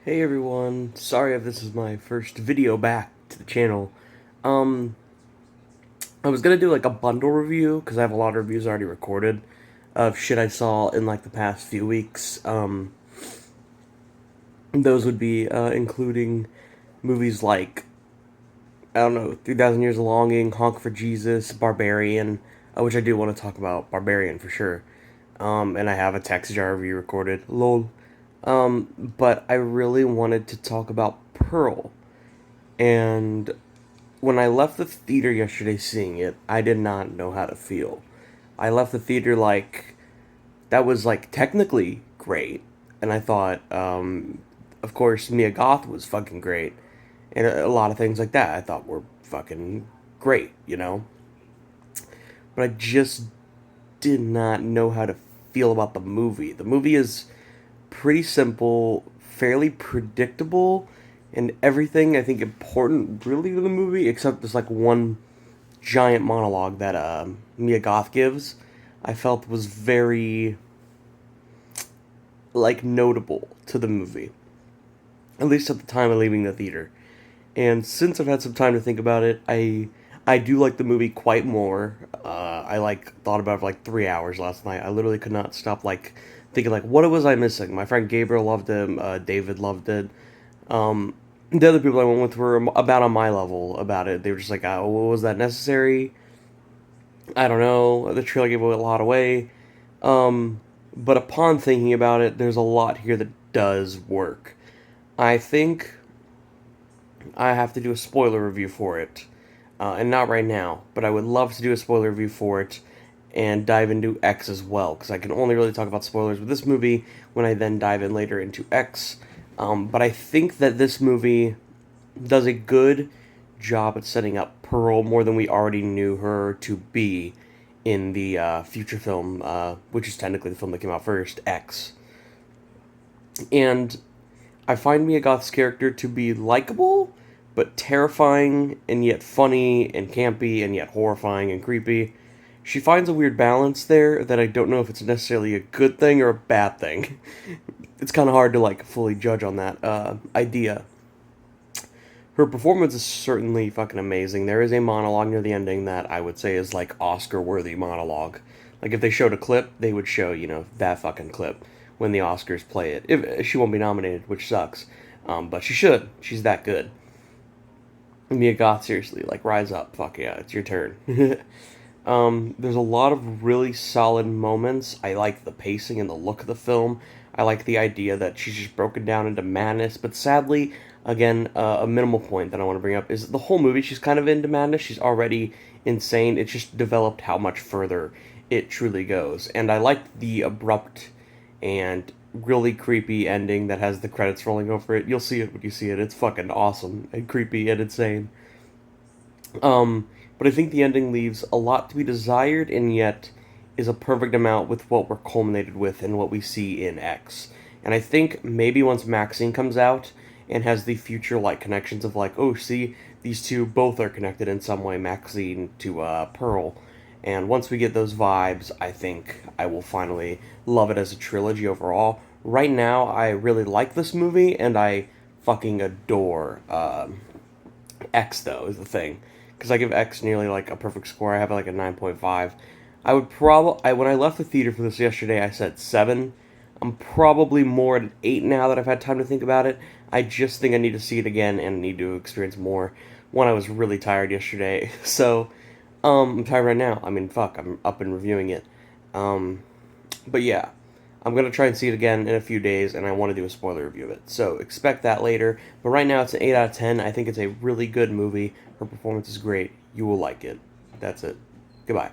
Hey everyone, sorry if this is my first video back to the channel. Um, I was gonna do like a bundle review, because I have a lot of reviews already recorded, of shit I saw in like the past few weeks. Those would be including movies like, I don't know, 3,000 Years of Longing, Honk for Jesus, Barbarian, which I do want to talk about, Barbarian for sure. And I have a text jar review recorded, lol. But I really wanted to talk about Pearl. And when I left the theater yesterday seeing it, I did not know how to feel. I left the theater like, that was like technically great. And I thought, of course, Mia Goth was fucking great. And a lot of things like that I thought were fucking great, you know? But I just did not know how to feel about the movie. The movie is pretty simple, fairly predictable, and everything I think important really to the movie, except there's like one giant monologue that Mia Goth gives, I felt was very like notable to the movie, at least at the time of leaving the theater. And since I've had some time to think about it, I do like the movie quite more. I like thought about it for like 3 hours last night. I literally could not stop like thinking like what was I missing. My friend Gabriel loved him. David loved it. The other people I went with were about on my level about it. They were just like, oh, was that necessary? I don't know. The trailer gave a lot away. But upon thinking about it, there's a lot here that does work. I think I have to do a spoiler review for it. And not right now, but I would love to do a spoiler review for it and dive into X as well, because I can only really talk about spoilers with this movie when I then dive in later into X. But I think that this movie does a good job at setting up Pearl more than we already knew her to be in the future film, which is technically the film that came out first, X. And I find Mia Goth's character to be likable, but terrifying, and yet funny, and campy, and yet horrifying and creepy. She finds a weird balance there that I don't know if it's necessarily a good thing or a bad thing. It's kind of hard to like fully judge on that idea. Her performance is certainly fucking amazing. There is a monologue near the ending that I would say is like Oscar-worthy monologue. Like if they showed a clip, they would show that fucking clip when the Oscars play it. If she won't be nominated, which sucks, but she should. She's that good. Mia Goth, seriously, like rise up. Fuck yeah, it's your turn. There's a lot of really solid moments. I like the pacing and the look of the film. I like the idea that she's just broken down into madness, but sadly, again, a minimal point that I want to bring up is the whole movie, she's kind of into madness. She's already insane. It's just developed how much further it truly goes. And I like the abrupt and really creepy ending that has the credits rolling over it. You'll see it when you see it. It's fucking awesome and creepy and insane. But I think the ending leaves a lot to be desired, and yet is a perfect amount with what we're culminated with and what we see in X. And I think maybe once Maxine comes out and has the future like connections of like, oh, see, these two both are connected in some way, Maxine to Pearl. And once we get those vibes, I think I will finally love it as a trilogy overall. Right now, I really like this movie, and I fucking adore X, though, is the thing. Because I give X nearly like a perfect score. I have like a 9.5. I would probably, when I left the theater for this yesterday, I said 7. I'm probably more at an 8 now that I've had time to think about it. I just think I need to see it again and need to experience more. One, I was really tired yesterday, so I'm tired right now. I mean, fuck, I'm up and reviewing it. Um, but yeah, I'm gonna try and see it again in a few days, and I want to do a spoiler review of it. So expect that later. But right now, it's an 8 out of 10. I think it's a really good movie. Her performance is great. You will like it. That's it. Goodbye.